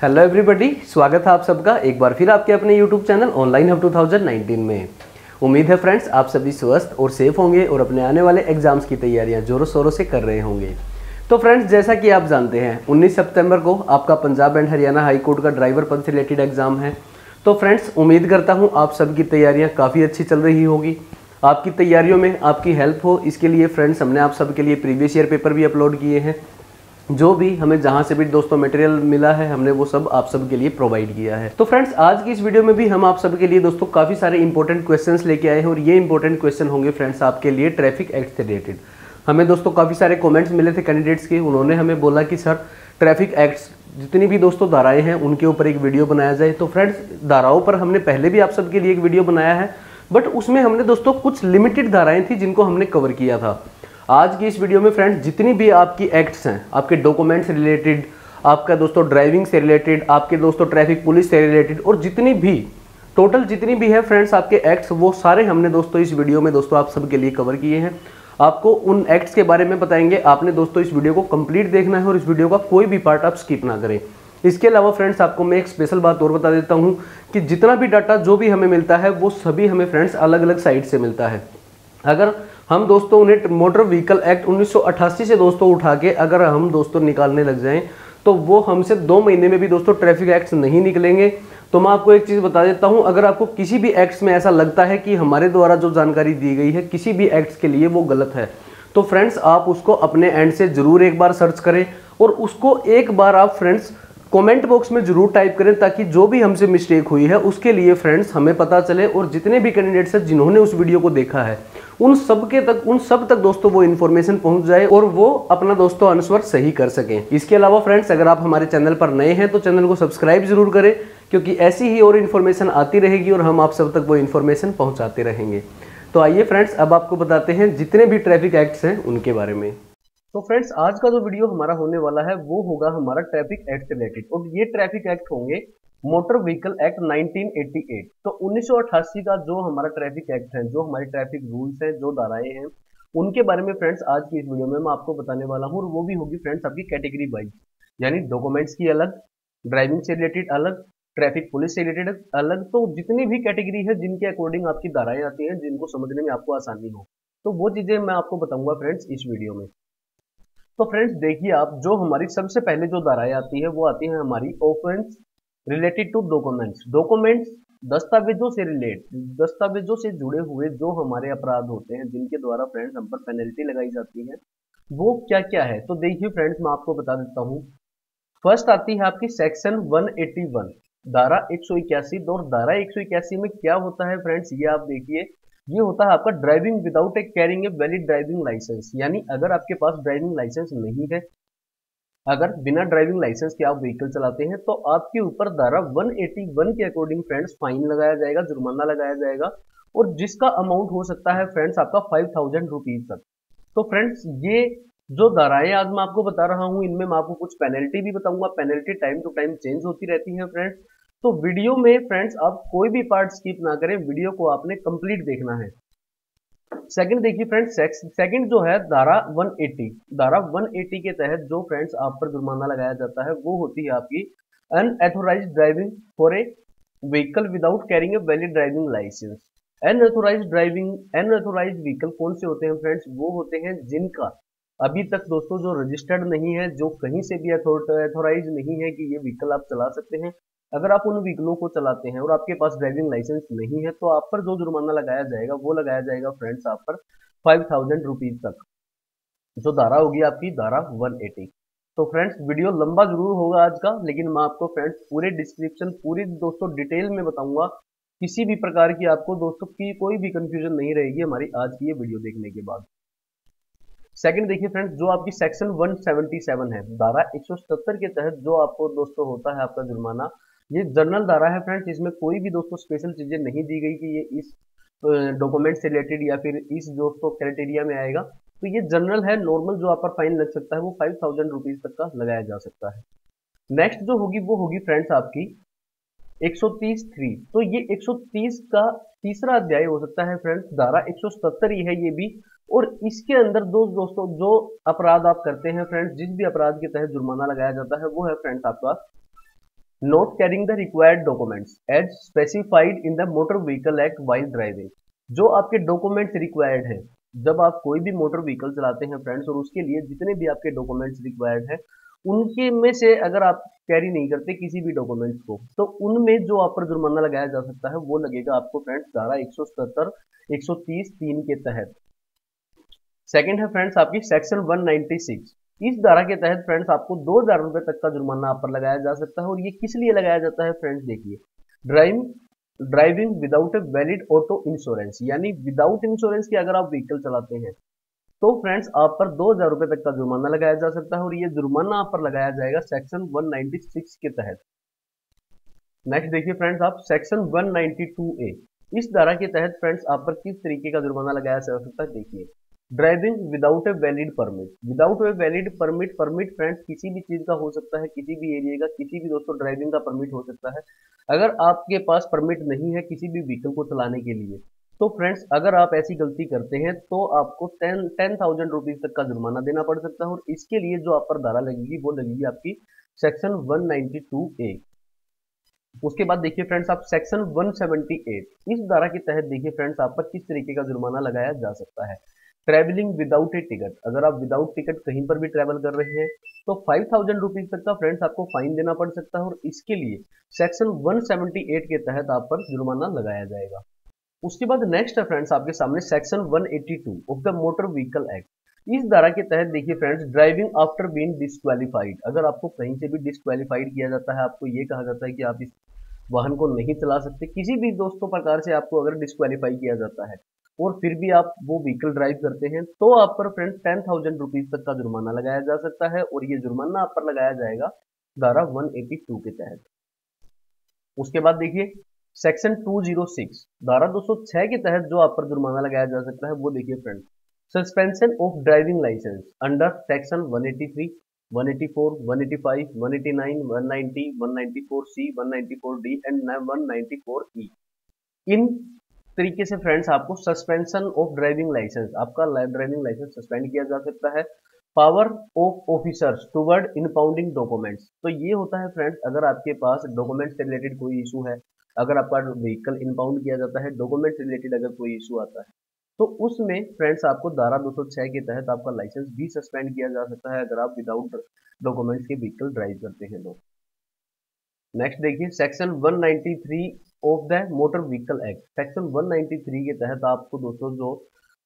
Hello everybody, स्वागत है आप सबका एक बार फिर आपके अपने यूट्यूब चैनल ऑनलाइन हब 2019 में। उम्मीद है फ्रेंड्स आप सभी स्वस्थ और सेफ होंगे और अपने आने वाले एग्जाम्स की तैयारियां जोरों शोरों से कर रहे होंगे। तो फ्रेंड्स, जैसा कि आप जानते हैं 19 सितंबर को आपका Punjab and Haryana high court का ड्राइवर पद से रिलेटेड एग्जाम है। तो फ्रेंड्स, उम्मीद करता हूँ आप सबकी तैयारियाँ काफ़ी अच्छी चल रही होगी। आपकी तैयारियों में आपकी हेल्प हो, इसके लिए फ्रेंड्स हमने आप सबके लिए प्रीवियस ईयर पेपर भी अपलोड किए हैं। जो भी हमें जहां से भी दोस्तों मटेरियल मिला है हमने वो सब आप सब के लिए प्रोवाइड किया है। तो फ्रेंड्स, आज की इस वीडियो में भी हम आप सब के लिए दोस्तों काफ़ी सारे इंपॉर्टेंट क्वेश्चंस लेके आए हैं और ये इंपॉर्टेंट क्वेश्चन होंगे फ्रेंड्स आपके लिए ट्रैफिक एक्ट से रिलेटेड। हमें दोस्तों काफ़ी सारे कमेंट्स मिले थे कैंडिडेट्स के, उन्होंने हमें बोला कि सर ट्रैफिक एक्ट्स जितनी भी दोस्तों धाराएँ हैं उनके ऊपर एक वीडियो बनाया जाए। तो फ्रेंड्स, धाराओं पर हमने पहले भी आप सबके लिए एक वीडियो बनाया है, बट उसमें हमने दोस्तों कुछ लिमिटेड धाराएँ थी जिनको हमने कवर किया था। आज की इस वीडियो में फ्रेंड्स जितनी भी आपकी एक्ट्स हैं, आपके डॉक्यूमेंट से रिलेटेड, आपका दोस्तों ड्राइविंग से रिलेटेड, आपके दोस्तों ट्रैफिक पुलिस से रिलेटेड और जितनी भी टोटल जितनी भी है फ्रेंड्स आपके एक्ट्स, वो सारे हमने दोस्तों इस वीडियो में दोस्तों आप सबके लिए कवर किए हैं। आपको उन एक्ट्स के बारे में बताएंगे। आपने दोस्तों इस वीडियो को कंप्लीट देखना है और इस वीडियो का कोई भी पार्ट आप स्किप ना करें। इसके अलावा फ्रेंड्स आपको मैं एक स्पेशल बात और बता देता हूँ कि जितना भी डाटा जो भी हमें मिलता है वो सभी हमें फ्रेंड्स अलग अलग साइट से मिलता है। अगर हम दोस्तों उन्हें मोटर व्हीकल एक्ट 1988 से दोस्तों उठा के अगर हम दोस्तों निकालने लग जाएं तो वो हमसे 2 महीने में भी दोस्तों ट्रैफिक एक्ट्स नहीं निकलेंगे। तो मैं आपको एक चीज़ बता देता हूं, अगर आपको किसी भी एक्ट्स में ऐसा लगता है कि हमारे द्वारा जो जानकारी दी गई है किसी भी एक्ट्स के लिए वो गलत है, तो फ्रेंड्स आप उसको अपने एंड से ज़रूर एक बार सर्च करें और उसको एक बार आप फ्रेंड्स कमेंट बॉक्स में जरूर टाइप करें, ताकि जो भी हमसे मिस्टेक हुई है उसके लिए फ्रेंड्स हमें पता चले और जितने भी कैंडिडेट्स हैं जिन्होंने उस वीडियो को देखा है उन सब तक दोस्तों वो इन्फॉर्मेशन पहुंच जाए और वो अपना दोस्तों आंसर सही कर सकें। इसके अलावा फ्रेंड्स, अगर आप हमारे चैनल पर नए हैं तो चैनल को सब्सक्राइब जरूर करें, क्योंकि ऐसी ही और इन्फॉर्मेशन आती रहेगी और हम आप सब तक वो इन्फॉर्मेशन पहुंचाते रहेंगे। तो आइए फ्रेंड्स, अब आपको बताते हैं जितने भी ट्रैफिक एक्ट्स हैं उनके बारे में। तो फ्रेंड्स, आज का जो वीडियो हमारा होने वाला है वो होगा हमारा ट्रैफिक एक्ट से रिलेटेड और ये ट्रैफिक एक्ट होंगे मोटर व्हीकल एक्ट 1988। तो 1988 का जो हमारा ट्रैफिक एक्ट है, जो हमारे ट्रैफिक रूल्स हैं, जो धाराएं हैं, उनके बारे में फ्रेंड्स आज की इस वीडियो में मैं आपको बताने वाला हूँ। और वो भी होगी फ्रेंड्स आपकी कैटेगरी वाइज, यानी डॉक्यूमेंट्स की अलग, ड्राइविंग से रिलेटेड अलग, ट्रैफिक पुलिस से रिलेटेड अलग। तो जितनी भी कैटेगरी है जिनके अकॉर्डिंग आपकी धाराएं आती हैं, जिनको समझने में आपको आसानी हो, तो वो चीजें मैं आपको बताऊंगा फ्रेंड्स इस वीडियो में। तो फ्रेंड्स देखिए, आप जो हमारी सबसे पहले जो धाराएं आती है वो आती है हमारी offence related to documents. Documents दस्तावेजों से जुड़े हुए जो हमारे अपराध होते हैं जिनके द्वारा फ्रेंड्स हम पर पेनल्टी लगाई जाती है, वो क्या क्या है। तो देखिए फ्रेंड्स, मैं आपको बता देता हूँ। फर्स्ट आती है आपकी सेक्शन 181, धारा 181। और धारा 181 में क्या होता है फ्रेंड्स, ये आप देखिए, ये होता है आपका driving without a carrying a valid driving licence. यानी अगर आपके पास ड्राइविंग लाइसेंस नहीं है, अगर बिना ड्राइविंग लाइसेंस के आप व्हीकल चलाते हैं, तो आपके ऊपर धारा 181 के अकॉर्डिंग फ्रेंड्स फाइन लगाया जाएगा, जुर्माना लगाया जाएगा, और जिसका अमाउंट हो सकता है फ्रेंड्स आपका 5000 रुपीज तक। तो फ्रेंड्स, ये जो धाराएं आज मैं आपको बता रहा हूं, इनमें मैं आपको कुछ पेनल्टी भी बताऊंगा। Penalty time to time change होती रहती है फ्रेंड्स। तो वीडियो में फ्रेंड्स आप कोई भी पार्ट स्किप ना करें, वीडियो को आपने कंप्लीट देखना है। सेकंड देखिए फ्रेंड्स, सेकंड जो है धारा 180। धारा 180 के तहत जो फ्रेंड्स आप पर जुर्माना लगाया जाता है वो होती है आपकी unauthorised driving for a vehicle without carrying a valid driving licence. Unauthorised vehicle कौन से होते हैं फ्रेंड्स, वो होते हैं जिनका अभी तक दोस्तों जो रजिस्टर्ड नहीं है, जो कहीं से भी अथोराइज नहीं है कि ये व्हीकल आप चला सकते हैं। अगर आप उन व्हीकलों को चलाते हैं और आपके पास ड्राइविंग लाइसेंस नहीं है, तो आप पर जो जुर्माना लगाया जाएगा वो लगाया जाएगा फ्रेंड्स आप पर 5000 रुपीज तक, जो धारा होगी आपकी धारा 180। तो फ्रेंड्स, वीडियो लंबा जरूर होगा आज का, लेकिन मैं आपको फ्रेंड्स पूरे डिस्क्रिप्शन पूरी दोस्तों डिटेल में बताऊंगा। किसी भी प्रकार की आपको दोस्तों की कोई भी कंफ्यूजन नहीं रहेगी हमारी आज की ये वीडियो देखने के बाद। सेकंड देखिए फ्रेंड्स, जो आपकी सेक्शन 177 है, धारा 177 के तहत जो आपको दोस्तों होता है आपका जुर्माना, ये जनरल धारा है फ्रेंड्स। इसमें कोई भी दोस्तों स्पेशल चीजें नहीं दी गई कि ये इस डॉक्यूमेंट से रिलेटेड या फिर इस दोस्तों क्राइटेरिया में आएगा। तो ये जनरल है, नॉर्मल जो आप पर फाइन लग सकता है वो 5000 रुपीज तक का लगाया जा सकता है। नेक्स्ट जो होगी वो होगी फ्रेंड्स आपकी 130(3). तो ये 130 का तीसरा अध्याय हो सकता है फ्रेंड्स, धारा 177 ही है ये भी। और इसके अंदर दोस्तों जो अपराध आप करते हैं फ्रेंड्स, जिस भी अपराध के तहत जुर्माना लगाया जाता है वो है फ्रेंड्स आपका not carrying the required documents as specified in the motor vehicle act while driving. जो आपके डॉक्यूमेंट्स रिक्वायर्ड हैं, जब आप कोई भी मोटर व्हीकल चलाते हैं फ्रेंड्स, और उसके लिए जितने भी आपके डॉक्यूमेंट्स रिक्वायर्ड हैं, उनके में से अगर आप कैरी नहीं करते किसी भी डॉक्यूमेंट्स को, तो उनमें जो आप पर जुर्माना लगाया जा सकता है वो लगेगा आपको फ्रेंड्स धारा 177 130 3 के तहत। सेकंड है फ्रेंड्स आपकी सेक्शन 196। इस धारा के तहत फ्रेंड्स आपको 2000 रुपए तक का जुर्माना आप पर लगाया जा सकता है। और ये किस लिए लगाया जाता है फ्रेंड्स, देखिए, driving without a valid auto insurance, यानी विदाउट इंश्योरेंस के अगर आप व्हीकल चलाते हैं तो फ्रेंड्स आप पर 2000 रुपए तक का जुर्माना लगाया जा सकता है। और ये जुर्माना आप पर लगाया जाएगा सेक्शन 196 के तहत। नेक्स्ट देखिए फ्रेंड्स आप सेक्शन 192A। इस धारा के तहत फ्रेंड्स आप पर किस तरीके का जुर्माना लगाया जा सकता है, देखिए, driving without a valid permit. Without a valid permit, permit friends किसी भी चीज का हो सकता है, किसी भी एरिया का, किसी भी दोस्तों ड्राइविंग का परमिट हो सकता है। अगर आपके पास परमिट नहीं है किसी भी व्हीकल को चलाने के लिए, तो फ्रेंड्स अगर आप ऐसी गलती करते हैं तो आपको 10,000 रुपीज तक का जुर्माना देना पड़ सकता है। और इसके लिए जो आप पर धारा लगेगी वो लगेगी आपकी सेक्शन 192A। उसके बाद देखिए फ्रेंड्स आप सेक्शन 178। इस धारा के तहत देखिए फ्रेंड्स आप पर किस तरीके का जुर्माना लगाया जा सकता है। ट्रेवलिंग विदाउट ए टिकट, अगर आप विदाउट टिकट कहीं पर भी ट्रेवल कर रहे हैं तो 5,000 रुपीज तक का फ्रेंड्स आपको फाइन देना पड़ सकता है। और इसके लिए सेक्शन 178 के तहत आप पर जुर्माना लगाया जाएगा। उसके बाद नेक्स्ट है फ्रेंड्स आपके सामने section 182 of the motor vehicle act. इस धारा के तहत देखिए friends driving after being disqualified, अगर आपको कहीं से भी डिस्क्वालीफाइड किया जाता है, आपको ये कहा जाता है कि आप इस वाहन को नहीं चला सकते, किसी भी दोस्तों प्रकार से आपको अगर डिस्क्वालीफाई किया जाता है और फिर भी आप वो व्हीकल ड्राइव करते हैं, तो आप पर फ्रेंड्स 10,000 रुपीज तक का जुर्माना लगाया जा सकता है। और ये जुर्माना आप पर लगाया जाएगा धारा 182 के तहत। उसके बाद देखिए सेक्शन 206, धारा 206 के तहत जो आप पर जुर्माना लगाया जा सकता है वो देखिए friends, suspension of driving licence under section 183 184 185 189 190 194C 194D and 194E। इन तरीके से फ्रेंड्स आपको सस्पेंशन ऑफ ड्राइविंग लाइसेंस, आपका ड्राइविंग लाइसेंस सस्पेंड किया जा सकता है। Power of officers toward impounding documents, तो ये होता है फ्रेंड्स अगर आपके पास डॉक्यूमेंट से रिलेटेड कोई इशू है, अगर आपका व्हीकल इनपाउंड किया जाता है, डॉक्यूमेंट से रिलेटेड अगर कोई इशू आता है, तो उसमें फ्रेंड्स आपको धारा 206 के तहत आपका लाइसेंस भी सस्पेंड किया जा सकता है अगर आप विदाउट डॉक्यूमेंट्स के व्हीकल ड्राइव करते हैं तो। नेक्स्ट देखिए section 193 of the motor vehicle act. Section 193 के तहत आपको दोस्तों जो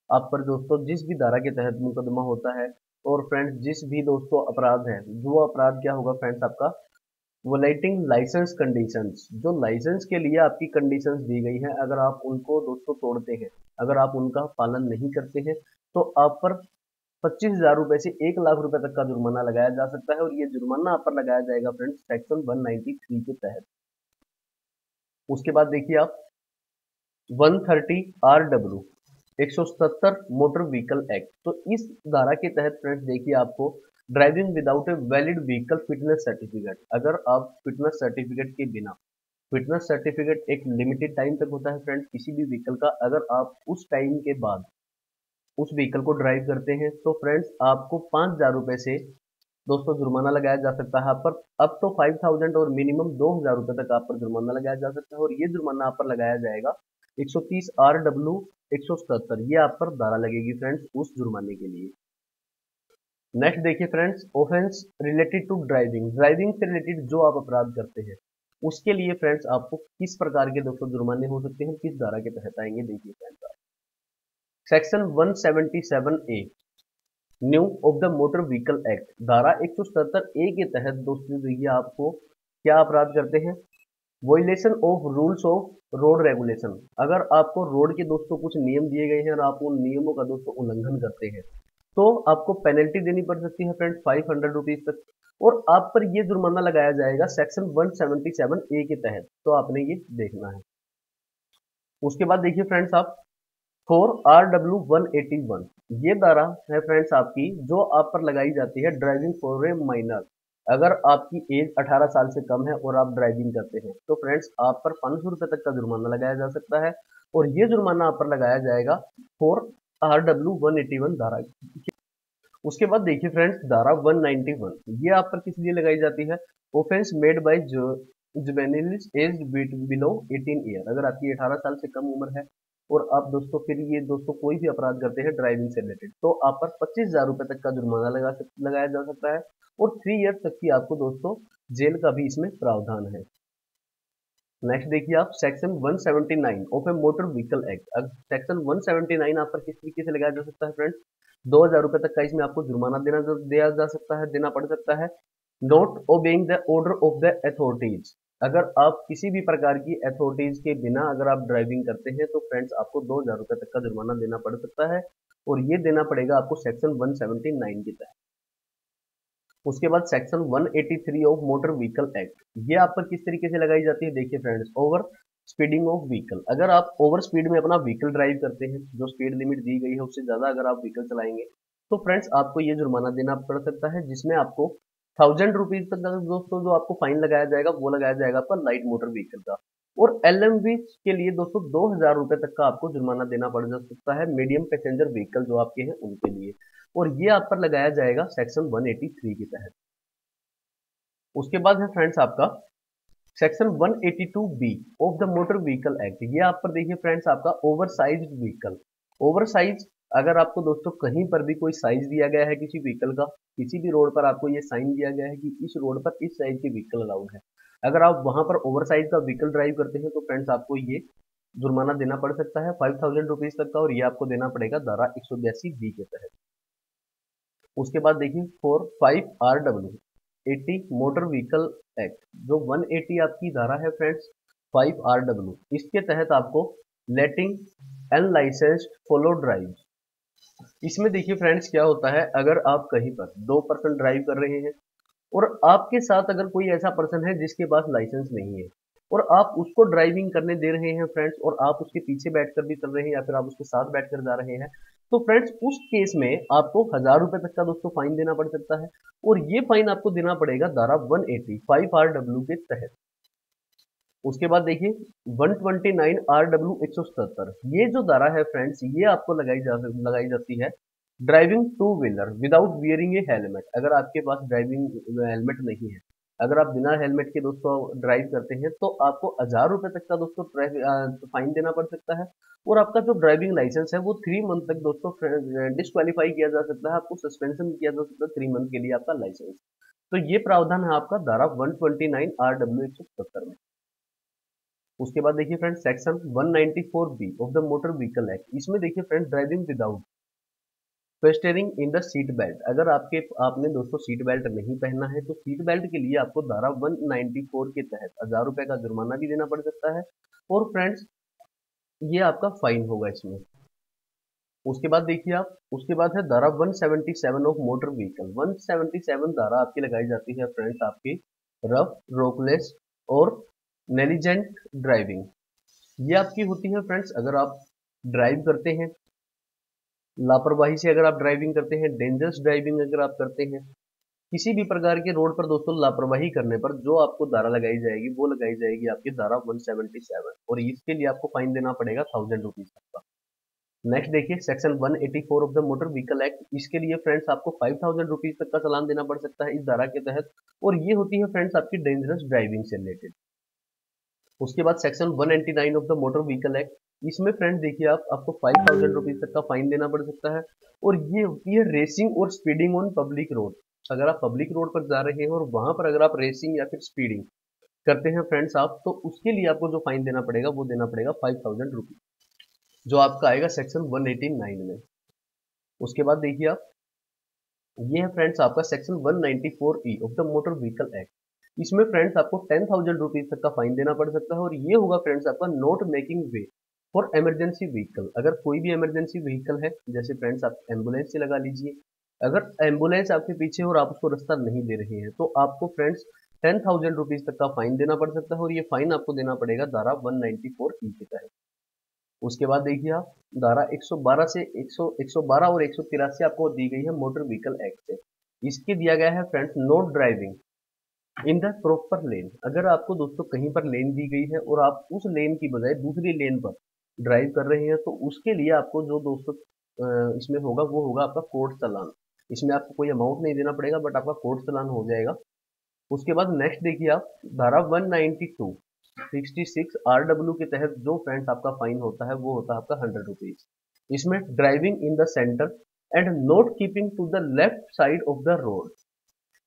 आप पर दोस्तों जिस भी धारा के तहत मुकदमा होता है, और फ्रेंड्स जिस भी दोस्तों अपराध है, जो अपराध क्या होगा फ्रेंड्स आपका वोलेटिंग लाइसेंस कंडीशंस, जो लाइसेंस के लिए आपकी कंडीशंस दी गई हैं, अगर आप उनको दोस्तों तोड़ते हैं, अगर आप उनका पालन नहीं करते हैं, तो आप पर 25,000 रुपए से 1 लाख रुपए तक का जुर्माना लगाया जा सकता है। और ये जुर्माना आप पर लगाया जाएगा फ्रेंड्स सेक्शन 193 के तहत। उसके बाद देखिए आप 130 RW 177 मोटर व्हीकल एक्ट। तो इस धारा के तहत फ्रेंड्स देखिए आपको driving without a valid vehicle fitness certificate, अगर आप फिटनेस सर्टिफिकेट के बिना, फिटनेस सर्टिफिकेट एक लिमिटेड टाइम तक होता है फ्रेंड्स किसी भी व्हीकल का, अगर आप उस टाइम के बाद उस व्हीकल को ड्राइव करते हैं तो फ्रेंड्स आपको 5,000 रुपए से दोस्तों जुर्माना लगाया जा सकता है। आप पर अप तो 5,000 और मिनिमम 2,000 रुपए तक आप पर जुर्माना लगाया जा सकता है। और ये जुर्माना आप पर लगाया जाएगा 130 RW 177, ये आप पर धारा लगेगी फ्रेंड्स उस जुर्माने के लिए। नेक्स्ट देखिए friends offence related to driving, driving से रिलेटेड जो आप अपराध करते हैं उसके लिए फ्रेंड्स आपको किस प्रकार के दोस्तों जुर्माने हो सकते हैं, किस धारा के तहत आएंगे, देखिए फ्रेंड्स आप section 177A new of the motor vehicle act, धारा 177A के तहत दोस्तों देखिए आपको क्या अपराध करते हैं, वोलेशन of rules of road regulation, अगर आपको रोड के दोस्तों कुछ नियम दिए गए हैं और आप उन नियमों का दोस्तों उल्लंघन करते हैं तो आपको पेनल्टी देनी पड़ सकती है फ्रेंड्स 500 रुपीज तक। और आप पर ये जुर्माना लगाया जाएगा सेक्शन 177A के तहत, तो आपने ये देखना है। उसके बाद देखिए फ्रेंड्स आप 4RW 181, ये धारा है फ्रेंड्स आपकी जो आप पर लगाई जाती है ड्राइविंग फॉर ए माइनर, अगर आपकी एज 18 साल से कम है और आप ड्राइविंग करते हैं तो फ्रेंड्स आप पर 500 रुपए तक का जुर्माना लगाया जा सकता है। और ये जुर्माना आप पर लगाया जाएगा 4RW 181 धारा। उसके बाद देखिए फ्रेंड्स धारा 191, ये आप पर किस लिए लगाई जाती है, offence made by juveniles age below 18 year, अगर आपकी 18 साल से कम उम्र है और आप दोस्तों फिर ये दोस्तों कोई भी अपराध करते हैं ड्राइविंग से रिलेटेड, तो आप पर 25,000 रुपए तक का जुर्माना लगाया जा सकता है और 3 ईयर तक की आपको दोस्तों जेल का भी इसमें प्रावधान है। नेक्स्ट देखिए आप section 179 of A motor vehicle act. अब सेक्शन 179 आप पर किस तरीके से लगाया जा सकता है फ्रेंड्स, 2,000 रुपए तक का इसमें आपको जुर्माना दिया जा सकता है, देना पड़ सकता है। Not obeying the order of the authorities, अगर आप किसी भी प्रकार की अथॉरिटीज के बिना अगर आप ड्राइविंग करते हैं तो फ्रेंड्स आपको 2,000 रुपए तक का जुर्माना देना पड़ सकता है और ये देना पड़ेगा आपको सेक्शन 179 के तहत। उसके बाद section 183 of motor vehicle act, ये आप पर किस तरीके से लगाई जाती है, देखिए friends, over speeding of vehicle, अगर आप ओवर स्पीड में अपना व्हीकल ड्राइव करते हैं, जो स्पीड लिमिट दी गई है उससे ज्यादा अगर आप व्हीकल चलाएंगे तो फ्रेंड्स आपको ये जुर्माना देना पड़ सकता है, जिसमें आपको 1,000 रुपीज तक का दोस्तों जो आपको फाइन लगाया जाएगा वो लगाया जाएगा आपका लाइट मोटर व्हीकल का, और एलएमवी के लिए दोस्तों 2,000 रुपए तक का आपको जुर्माना देना पड़ सकता है मीडियम पैसेंजर व्हीकल जो आपके हैं उनके लिए, और ये आप पर लगाया जाएगा सेक्शन 183 के तहत। उसके बाद है फ्रेंड्स आपका section 182 B of the motor vehicle act, ये आप पर देखिए फ्रेंड्स आपका over size vehicle, over size, अगर आपको दोस्तों कहीं पर भी कोई साइज दिया गया है किसी व्हीकल का, किसी भी रोड पर आपको ये साइन दिया गया है कि इस रोड पर इस साइज के व्हीकल अलाउड है, अगर आप वहां पर ओवर साइज का व्हीकल ड्राइव करते हैं तो फ्रेंड्स आपको ये जुर्माना देना पड़ सकता है 5,000 रुपीज तक का, और ये आपको देना पड़ेगा धारा 182 बी के तहत। उसके बाद देखिए for 5 RW 80 motor vehicle act, जो 180 आपकी धारा है फ्रेंड्स 5 RW, इसके तहत आपको लेटिंग अनलाइसेंस्ड फॉलो ड्राइव, इसमें देखिए फ्रेंड्स क्या होता है, अगर आप कहीं पर 2 पर्सन ड्राइव कर रहे हैं और आपके साथ अगर कोई ऐसा पर्सन है जिसके पास लाइसेंस नहीं है और आप उसको ड्राइविंग करने दे रहे हैं फ्रेंड्स, और आप उसके पीछे बैठकर भी चल रहे हैं या फिर आप उसके साथ बैठकर जा रहे हैं, तो फ्रेंड्स उस केस में आपको 1,000 रुपए तक का दोस्तों फाइन देना पड़ सकता है, और ये फाइन आपको देना पड़ेगा धारा 180 5 RW के तहत। उसके बाद देखिए 129 RW 177, ये जो धारा है फ्रेंड्स ये आपको लगाई जाती है driving two wheeler without wearing a helmet, अगर आपके पास ड्राइविंग हेलमेट नहीं है, अगर आप बिना हेलमेट के दोस्तों ड्राइव करते हैं तो आपको 1,000 रुपए तक का दोस्तों फाइन देना पड़ सकता है, और आपका जो ड्राइविंग लाइसेंस है वो 3 मंथ तक दोस्तों डिस्क्वालीफाई किया जा सकता है, आपको सस्पेंशन किया जा सकता है 3 मंथ के लिए आपका लाइसेंस। तो ये प्रावधान है आपका धारा 129 RW 177 में। उसके बाद देखिए friend section 194 B of the motor vehicle act, इसमें देखिए friend driving without fastening in the seat belt, अगर आपने दोस्तों सीट बेल्ट नहीं पहना है तो सीट बेल्ट के लिए आपको धारा 194 के तहत 1,000 रुपए का जुर्माना भी देना पड़ सकता है, और फ्रेंड्स ये आपका फाइन होगा इसमें। उसके बाद देखिए आप, उसके बाद है धारा 177 ऑफ मोटर व्हीकल, 177 धारा आपकी लगाई जाती है फ्रेंड्स आपकी रफ रोकलेस और नेलिजेंट ड्राइविंग, ये आपकी होती है फ्रेंड्स अगर आप ड्राइव करते हैं लापरवाही से, अगर आप ड्राइविंग करते हैं, डेंजरस ड्राइविंग अगर आप करते हैं, किसी भी प्रकार के रोड पर दोस्तों लापरवाही करने पर जो आपको धारा लगाई जाएगी वो लगाई जाएगी आपकी धारा 177, और इसके लिए आपको फाइन देना पड़ेगा 1,000 रुपीज तक का। नेक्स्ट देखिए section 184 of the motor vehicle act, इसके लिए फ्रेंड्स आपको 5,000 रुपीज तक का चालान देना पड़ सकता है इस धारा के तहत, और ये होती है फ्रेंड्स आपकी डेंजरस ड्राइविंग से रिलेटेड। उसके बाद section 199 of the motor vehicle act, इसमें फ्रेंड्स देखिए आपको 5,000 रुपीज तक का फाइन देना पड़ सकता है, और ये होती है रेसिंग और स्पीडिंग ऑन पब्लिक रोड, अगर आप पब्लिक रोड पर जा रहे हैं और वहां पर अगर आप रेसिंग या फिर स्पीडिंग करते हैं फ्रेंड्स आप, तो उसके लिए आपको जो फाइन देना पड़ेगा वो देना पड़ेगा 5,000 रुपीज, जो आपका आएगा सेक्शन 189 में। उसके बाद देखिए आप, ये है फ्रेंड्स आपका section 194E of the motor vehicle act, इसमें फ्रेंड्स आपको 10,000 रुपीज तक का फाइन देना पड़ सकता है, और ये होगा फ्रेंड्स आपका not making way for emergency vehicle, अगर कोई भी इमरजेंसी व्हीकल है जैसे फ्रेंड्स आप एम्बुलेंस से लगा लीजिए, अगर एम्बुलेंस आपके पीछे और आप उसको रास्ता नहीं दे रहे हैं तो आपको फ्रेंड्स 10,000 रुपीज तक का फाइन देना पड़ सकता है, और ये फाइन आपको देना पड़ेगा धारा 194E के तहत। उसके बाद देखिए आप धारा 112 से 112 और 183 आपको दी गई है मोटर व्हीकल एक्ट से, इसके दिया गया है friends no driving in the proper lane, अगर आपको दोस्तों कहीं पर लेन दी गई है और आप उस लेन की बजाय दूसरी लेन पर ड्राइव कर रहे हैं तो उसके लिए आपको जो दोस्तों इसमें होगा वो होगा आपका कोर्ट चालान, इसमें आपको कोई अमाउंट नहीं देना पड़ेगा बट आपका कोर्ट चालान हो जाएगा उसके बाद नेक्स्ट देखिए आप धारा 192 RW के तहत जो फ्रेंड्स आपका फाइन होता है वो होता है आपका 100 रुपीज। इसमें driving in the centre and not keeping to the left side of the road.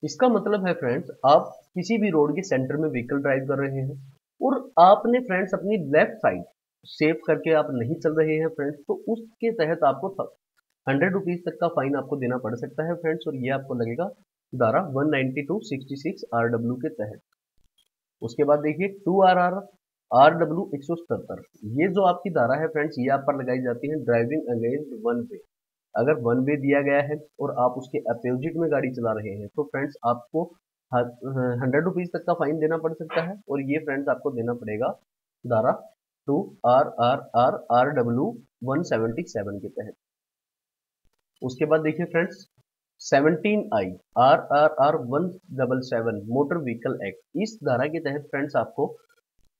इसका मतलब है फ्रेंड्स, आप किसी भी रोड के सेंटर में व्हीकल ड्राइव कर रहे हैं और आपने फ्रेंड्स अपनी लेफ्ट साइड सेव करके आप नहीं चल रहे हैं फ्रेंड्स, तो उसके तहत आपको 100 रुपीज तक का फाइन आपको देना पड़ सकता है फ्रेंड्स, और ये आपको लगेगा धारा 192/66 RW के तहत। उसके बाद देखिए 2 RR RW 177, ये जो आपकी धारा है फ्रेंड्स, ये आप पर लगाई जाती है ड्राइविंग अगेंस्ट वन वे। अगर वन वे दिया गया है और आप उसके अपोजिट में गाड़ी चला रहे हैं तो फ्रेंड्स आपको 100 रुपीज तक का फाइन देना पड़ सकता है, और ये फ्रेंड्स आपको देना पड़ेगा धारा 2 RR RW 177 के तहत। उसके बाद देखिए friends 17I RRR 177 motor vehicle act, इस धारा के तहत फ्रेंड्स आपको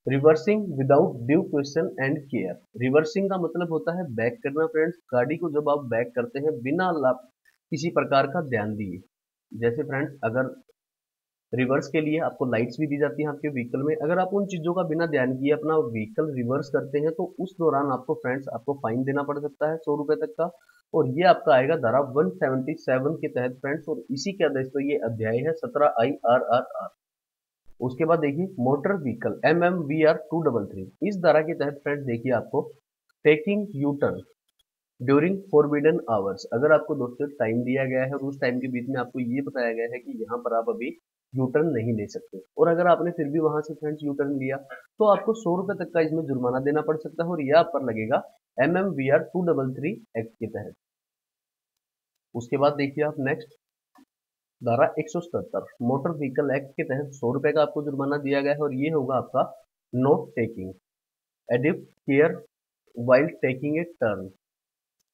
reversing without due question and care. Reversing का मतलब होता है बैक करना फ्रेंड्स, गाड़ी को जब आप बैक करते हैं बिना किसी प्रकार का ध्यान दिए। जैसे फ्रेंड्स अगर रिवर्स के लिए आपको लाइट्स भी दी जाती हैं आपके व्हीकल में, अगर आप उन चीजों का बिना ध्यान किए अपना व्हीकल रिवर्स करते हैं तो उस दौरान आपको फ्रेंड्स आपको फाइन देना पड़ सकता है 100 रुपए तक का, और ये आपका आएगा धारा 177 के तहत फ्रेंड्स, और इसी के आदेश तो ये अध्याय है 17I RRR। उसके बाद देखिए मोटर व्हीकल MMVR 233, इस धारा के तहत फ्रेंड्स देखिए आपको taking U turn during forbidden hours, अगर आपको दोस्तों टाइम दिया गया है और उस टाइम के बीच में आपको ये बताया गया है कि यहाँ पर आप अभी यू टर्न नहीं ले सकते, और अगर आपने फिर भी वहां से फ्रेंड्स यू टर्न लिया तो आपको 100 रुपए तक का इसमें जुर्माना देना पड़ सकता है, और यह आप पर लगेगा MMVR 233 एक्ट के तहत। उसके बाद देखिए आप नेक्स्ट धारा 177 मोटर व्हीकल एक्ट के तहत 100 रुपए का आपको जुर्माना दिया गया है, और ये होगा आपका नॉट टेकिंग एडिव care while taking a turn.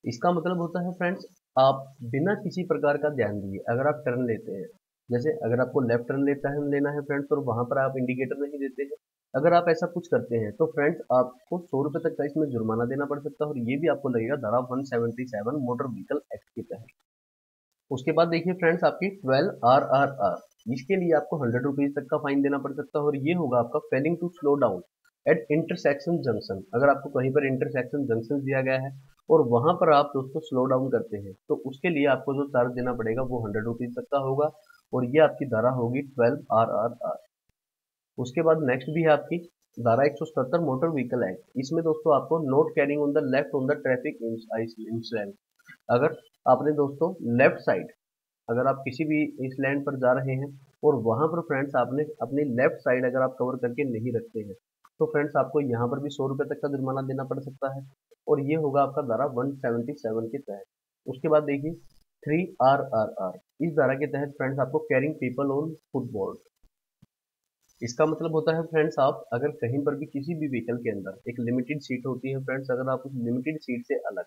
इसका मतलब होता है फ्रेंड्स, आप बिना किसी प्रकार का ध्यान दिए अगर आप टर्न लेते हैं, जैसे अगर आपको लेफ्ट टर्न लेना है फ्रेंड्स और वहां पर आप इंडिकेटर नहीं देते हैं, अगर आप ऐसा कुछ करते हैं तो फ्रेंड्स आपको 100 रुपए तक का इसमें जुर्माना देना पड़ सकता है, और ये भी आपको लगेगा धारा 177 मोटर व्हीकल एक्ट के तहत। उसके बाद देखिए फ्रेंड्स आपकी 12 RRR, इसके लिए आपको 100 रुपीज तक का फाइन देना पड़ सकता है, और ये होगा आपका failing to slow down at intersection junction. अगर आपको कहीं पर इंटरसेक्शन जंक्शन दिया गया है और वहां पर आप दोस्तों स्लो डाउन करते हैं तो उसके लिए आपको जो चार्ज देना पड़ेगा वो 100 रुपीज तक का होगा, और ये आपकी धारा होगी 12 RRR। उसके बाद नेक्स्ट भी है आपकी धारा 177 मोटर व्हीकल एक्ट, इसमें दोस्तों आपको note carrying on the left on the traffic incident, अगर आपने दोस्तों लेफ्ट साइड अगर आप किसी भी इस लैंड पर जा रहे हैं और वहां पर फ्रेंड्स आपने अपनी लेफ्ट साइड अगर आप कवर करके नहीं रखते हैं तो फ्रेंड्स आपको यहाँ पर भी 100 रुपए तक का जुर्माना देना पड़ सकता है, और ये होगा आपका धारा 177 के तहत। उसके बाद देखिए 3 RRR, इस धारा के तहत फ्रेंड्स आपको कैरिंग पीपल ऑन फुटबॉल। इसका मतलब होता है फ्रेंड्स, आप अगर कहीं पर भी किसी भी व्हीकल के अंदर एक लिमिटेड सीट होती है फ्रेंड्स, अगर आप उस लिमिटेड सीट से अलग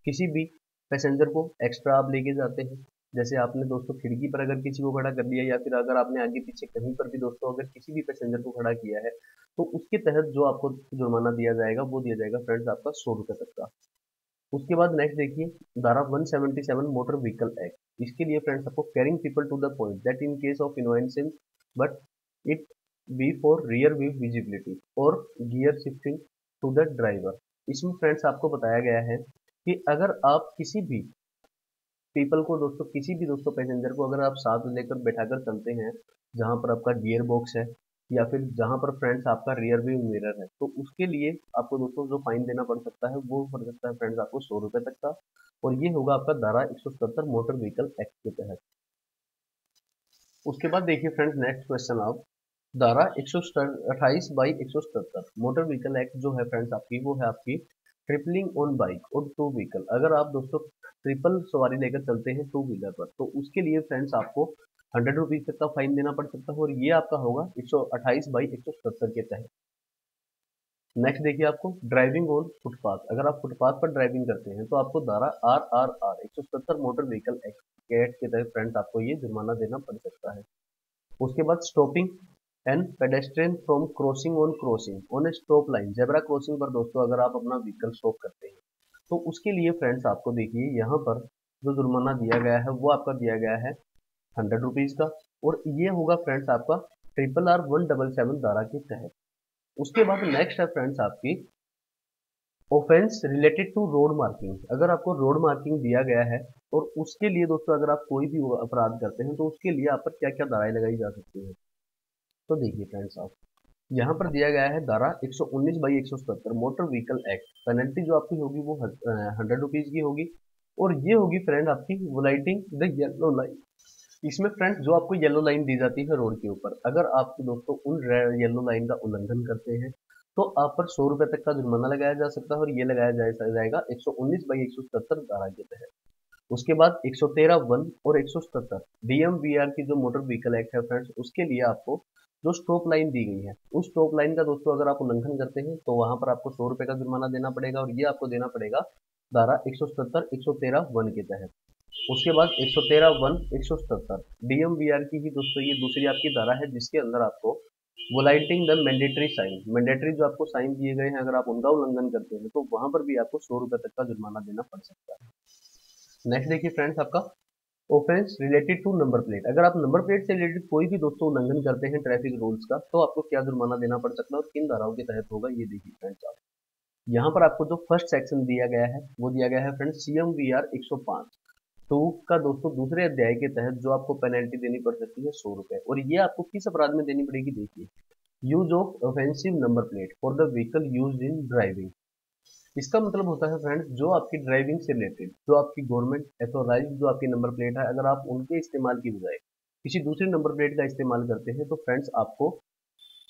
किसी भी पैसेंजर को एक्स्ट्रा आप लेके जाते हैं, जैसे आपने दोस्तों खिड़की पर अगर किसी को खड़ा कर दिया या फिर अगर आपने आगे पीछे कहीं पर भी दोस्तों अगर किसी भी पैसेंजर को खड़ा किया है तो उसके तहत जो आपको जुर्माना दिया जाएगा वो दिया जाएगा फ्रेंड्स आपका 100 रुपए तक का। उसके बाद नेक्स्ट देखिए धारा 177 मोटर व्हीकल एक्ट, इसके लिए फ्रेंड्स आपको carrying people to the point that in case of innovation but it be for rear view visibility और gear shifting to the driver. इसमें फ्रेंड्स आपको बताया गया है कि अगर आप किसी भी पीपल को दोस्तों किसी भी दोस्तों पैसेंजर को अगर आप साथ लेकर बैठाकर चलते हैं जहां पर आपका गियर बॉक्स है या फिर जहां पर फ्रेंड्स आपका रियर व्यू मिरर है, तो उसके लिए आपको दोस्तों जो फाइन देना पड़ सकता है वो पड़ सकता है फ्रेंड्स आपको 100 रुपए तक का, और ये होगा आपका धारा 177 मोटर व्हीकल एक्ट के तहत। उसके बाद देखिए फ्रेंड्स नेक्स्ट क्वेश्चन आप धारा 128/177 मोटर व्हीकल एक्ट जो है फ्रेंड्स आपकी वो है आपकी ट्रिपलिंग ऑन बाइक और टू व्हीकल। अगर आप दोस्तों ट्रिपल सवारी लेकर चलते हैं टू व्हीलर पर तो उसके लिए फ्रेंड्स आपको 100 रुपीज तक का फाइन देना पड़ सकता है, और ये आपका होगा 128/177 के तहत। नेक्स्ट देखिए आपको ड्राइविंग ऑन फुटपाथ, अगर आप फुटपाथ पर ड्राइविंग करते हैं तो आपको धारा RRR 177 मोटर व्हीकल एक्ट के तहत फ्रेंड्स आपको ये जुर्माना देना पड़ सकता है। उसके बाद stopping and pedestrian from crossing on A stop line, zebra crossing पर दोस्तों अगर आप अपना व्हीकल स्टॉप करते हैं तो उसके लिए फ्रेंड्स आपको देखिए यहाँ पर जो जुर्माना दिया गया है वो आपका दिया गया है 100 रुपीज का, और ये होगा फ्रेंड्स आपका RRR 177 धारा के तहत। उसके बाद नेक्स्ट है फ्रेंड्स आपकी offence related to road marking. अगर आपको रोड मार्किंग दिया गया है और उसके लिए दोस्तों अगर आप कोई भी अपराध करते हैं तो उसके लिए आप पर क्या क्या धाराएं लगाई जा सकती हैं। तो देखिए फ्रेंड्स, आप यहाँ पर दिया गया है धारा 119/177 मोटर व्हीकल एक्ट। पेनल्टी जो आपकी होगी वो 100 रुपीज की होगी और ये होगी फ्रेंड आपकी वोलाइटिंग द येलो लाइन। इसमें फ्रेंड्स जो आपको येलो लाइन दी जाती है रोड के ऊपर, अगर आप दोस्तों उन येलो लाइन का उल्लंघन करते हैं तो आप पर 100 रुपए तक का जुर्माना लगाया जा सकता है और ये लगाया जाएगा 119/177 धारा के तहत। उसके बाद 113(1) और 177 DMVR की जो मोटर व्हीकल एक्ट है फ्रेंड्स, उसके लिए आपको जो स्टॉप लाइन दी गई है उस स्टॉप लाइन का दोस्तों अगर आप उल्लंघन करते हैं तो वहां पर आपको 100 रुपए का जुर्माना देना पड़ेगा और ये आपको देना पड़ेगा धारा 177 113(1) के तहत। उसके बाद 113(1) 177 DMVR की ही दोस्तों ये दूसरी आपकी धारा है जिसके अंदर आपको वोलाइटिंग द मैंडेटरी साइन, मैंडेटरी जो आपको साइन दिए गए हैं अगर आप उनका उल्लंघन करते हैं तो वहां पर भी आपको 100 रुपए तक का जुर्माना देना पड़ सकता है। नेक्स्ट देखिए फ्रेंड्स, आपका offence related to number plate. अगर आप नंबर प्लेट से रिलेटेड कोई भी दोस्तों उल्लंघन करते हैं ट्रैफिक रूल्स का तो आपको क्या जुर्माना देना पड़ सकता है और किन धाराओं के तहत होगा ये देखिए फ्रेंड्स। आप यहाँ पर आपको जो फर्स्ट सेक्शन दिया गया है वो दिया गया है फ्रेंड्स CMVR 105 टू का दोस्तों दूसरे अध्याय के तहत जो आपको पेनल्टी देनी पड़ सकती है 100 रुपए। और ये आपको किस अपराध में देनी पड़ेगी, देखिए use of offensive number plate for the vehicle used in driving. इसका मतलब होता है फ्रेंड्स जो आपकी ड्राइविंग से रिलेटेड जो आपकी गवर्नमेंट एथोराइज जो आपकी नंबर प्लेट है अगर आप उनके इस्तेमाल की बजाय किसी दूसरी नंबर प्लेट का इस्तेमाल करते हैं तो फ्रेंड्स आपको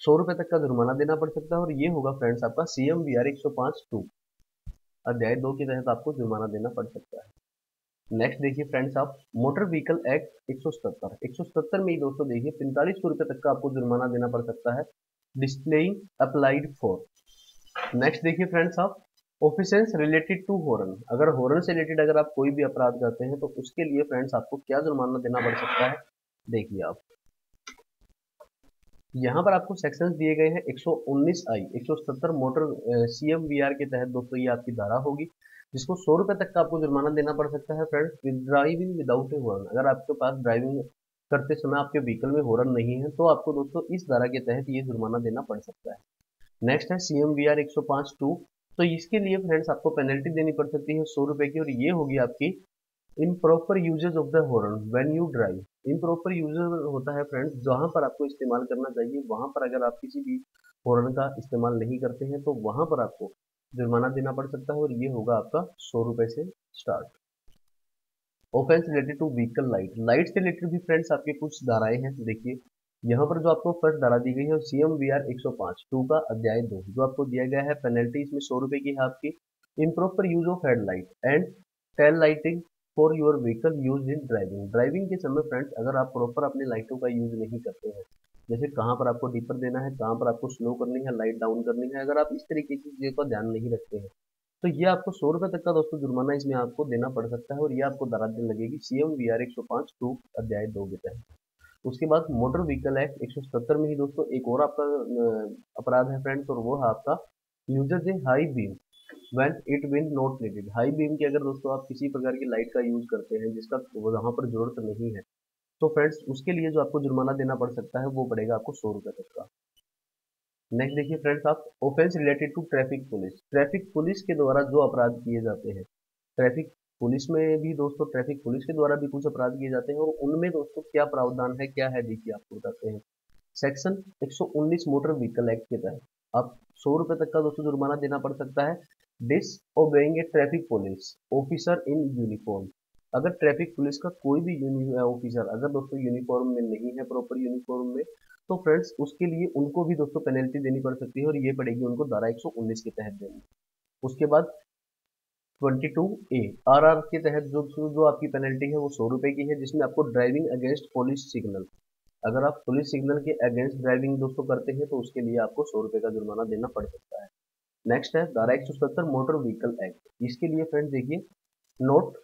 100 रुपए तक का जुर्माना देना पड़ सकता है और ये होगा फ्रेंड्स आपका CMVR 105 टू अध्याय 2 के तहत आपको जुर्माना देना पड़ सकता है। नेक्स्ट देखिए फ्रेंड्स, आप मोटर व्हीकल एक्ट 177 में ही दोस्तों देखिए 4500 रुपए तक का आपको जुर्माना देना पड़ सकता है डिस्प्लेइंग अप्लाइड फॉर। नेक्स्ट देखिए फ्रेंड्स, आप ऑफेंस रिलेटेड टू हॉर्न। अगर हॉर्न से रिलेटेड अगर आप कोई भी अपराध करते हैं तो उसके लिए फ्रेंड्स आपको क्या जुर्माना देना पड़ सकता है, देखिए आप यहाँ पर आपको सेक्शंस दिए गए हैं 119I 170 मोटर CMVR के तहत दोस्तों ये आपकी धारा होगी जिसको 100 रुपए तक का आपको जुर्माना देना पड़ सकता है friends with driving without A horn. अगर आपके पास ड्राइविंग करते समय आपके व्हीकल में हॉर्न नहीं है तो आपको दोस्तों इस धारा के तहत ये जुर्माना देना पड़ सकता है। नेक्स्ट है CMVR 105 टू, तो इसके लिए फ्रेंड्स आपको पेनल्टी देनी पड़ सकती है 100 रुपए की और ये होगी आपकी improper usage of the horn when you drive. Improper usage होता है फ्रेंड्स जहां पर आपको इस्तेमाल करना चाहिए वहां पर अगर आप किसी भी हॉर्न का इस्तेमाल नहीं करते हैं तो वहां पर आपको जुर्माना देना पड़ सकता है और ये होगा आपका 100 रुपए से start. Offence related to vehicle light, light से रिलेटेड भी फ्रेंड्स आपके कुछ धाराएं हैं। देखिए यहाँ पर जो आपको फर्स्ट धारा दी गई है CMVR 105 टू का अध्याय 2 जो आपको दिया गया है पेनल्टी इसमें 100 रुपए की है आपकी। Improper use of headlight and tail lighting for your vehicle use in driving. Driving के समय फ्रेंड्स अगर आप प्रॉपर अपने लाइटों का यूज नहीं करते हैं, जैसे कहाँ पर आपको डीपर देना है, कहाँ पर आपको स्लो करनी है, लाइट डाउन करनी है, अगर आप इस तरीके की चीज़ों का ध्यान नहीं रखते हैं तो ये आपको 100 रुपए तक का दोस्तों जुर्माना इसमें आपको देना पड़ सकता है और ये आपको धारा लगेगी CMVR 105 टू अध्याय 2 के तहत। उसके बाद मोटर व्हीकल एक्ट 177 में ही दोस्तों एक और आपका अपराध है फ्रेंड्स और वो है आपका usage A high beam when it will not needed. High beam की अगर दोस्तों आप किसी प्रकार की लाइट का यूज करते हैं जिसका वहां पर जरूरत नहीं है तो फ्रेंड्स उसके लिए जो आपको जुर्माना देना पड़ सकता है वो पड़ेगा आपको 100 रुपए तक का। नेक्स्ट देखिए फ्रेंड्स, आप offence related to traffic police. Traffic police के द्वारा जो अपराध किए जाते हैं, ट्रैफिक पुलिस में भी दोस्तों ट्रैफिक पुलिस के द्वारा भी कुछ अपराध किए जाते हैं और उनमें दोस्तों क्या प्रावधान है क्या है देखिए आपको बताते हैं। सेक्शन 119 मोटर व्हीकल एक्ट के तहत आप 100 रुपए तक का दोस्तों जुर्माना देना पड़ सकता है disobeying a traffic police officer in uniform. अगर ट्रैफिक पुलिस का कोई भी ऑफिसर अगर दोस्तों यूनिफॉर्म में नहीं है, प्रॉपर यूनिफॉर्म में, तो फ्रेंड्स उसके लिए उनको भी दोस्तों पेनल्टी देनी पड़ सकती है और ये पड़ेगी उनको धारा 119 के तहत देनी। उसके बाद 22A RR के तहत जो जो आपकी पेनल्टी है वो 100 रुपए की है जिसमें आपको ड्राइविंग अगेंस्ट पुलिस सिग्नल, अगर आप पुलिस सिग्नल के अगेंस्ट ड्राइविंग दोस्तों करते हैं तो उसके लिए आपको 100 रुपए का जुर्माना देना पड़ सकता है। नेक्स्ट है धारा 177 मोटर व्हीकल एक्ट। इसके लिए फ्रेंड्स देखिए note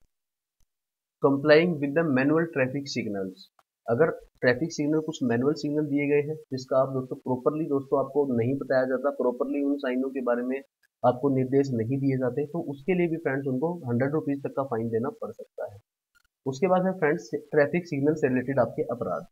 complying with the manual traffic signals. अगर ट्रैफिक सिग्नल कुछ मैनुअल सिग्नल दिए गए हैं जिसका आप दोस्तों प्रॉपरली दोस्तों आपको नहीं बताया जाता, प्रॉपरली उन साइनों के बारे में आपको निर्देश नहीं दिए जाते तो उसके लिए भी फ्रेंड्स उनको 100 रुपीज तक का फाइन देना पड़ सकता है। उसके बाद है फ्रेंड्स ट्रैफिक सिग्नल से रिलेटेड आपके अपराध।